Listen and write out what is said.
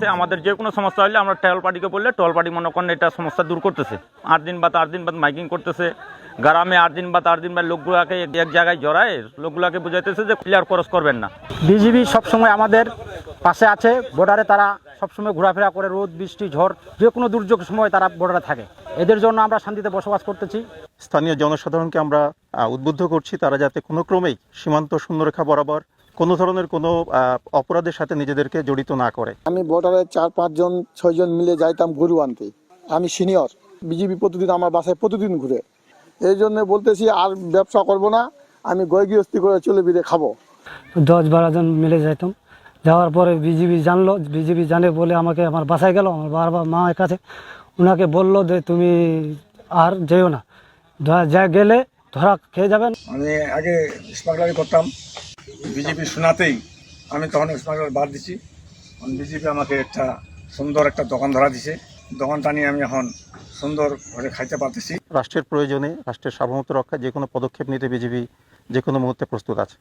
আছে, আমাদের যে কোনো সমস্যা হলে আমরা টহল পার্টিকে বললে টহল পার্টি মনে করেন এটা সমস্যা দূর করতেছে। 8 দিন বাদ মাইকিং করতেছে গ্রামে, 8 দিন বাদ লোকগুলাকে এক জায়গায় জড়ায় লোকগুলাকে বুঝাইতেছে যে ক্লিয়ার ক্রস করবেন না। বিজিবি সবসময় আমাদের পাশে আছে, বর্ডারে তারা সবসময় ঘোরাফেরা করে, রোদ বৃষ্টি ঝড় যে কোনো দুর্যোগের সময় তারা বর্ডারে থাকে। এদের জন্য আমরা শান্তিতে বসবাস করতেছি। স্থানীয় জনসাধারণকে আমরা উদ্বুদ্ধ করছি তারা যাতে কোনো ক্রমেই সীমান্ত শূন্যরেখা বরাবর কোনো ধরনের কোনো অপরাধের সাথে নিজেদেরকে জড়িত না করে। আমি বর্ডারে 4-5 জন 6 জন মিলে যাইতাম গরু আনতে। আমি সিনিয়র, বিজিবি প্রতিদিন আমার বাসায় প্রতিদিন ঘুরে। এই জন্য বলতেছি আর ব্যবসা করব না, আমি গৃহস্থী করে চলে বিদে খাবো। 10-12 জন মিলে যাইতাম, যাওয়ার পরে বিজিবি জানলো, বিজিবি জানে বলে আমাকে আমার বাসায় গেল, আমার বারবার মায়ের কাছে ওনাকে বললো যে তুমি আর যেও না, যা গেলে ধরা খেয়ে যাবেন। আমি আগে স্মাগলারি করতাম, বিজেপি শোনাতেই আমি তখন স্মাগলার বাদ দিছি। বিজেপি আমাকে একটা সুন্দর একটা দোকান ধরা দিছে, দোকানটা নিয়ে আমি এখন সুন্দর ঘরে খাইতে পারতেছি। রাষ্ট্রের প্রয়োজনে, রাষ্ট্রের সার্বভৌমত্ব রক্ষায় যে কোনো পদক্ষেপ নিতে বিজেপি যে কোনো মুহূর্তে প্রস্তুত আছে।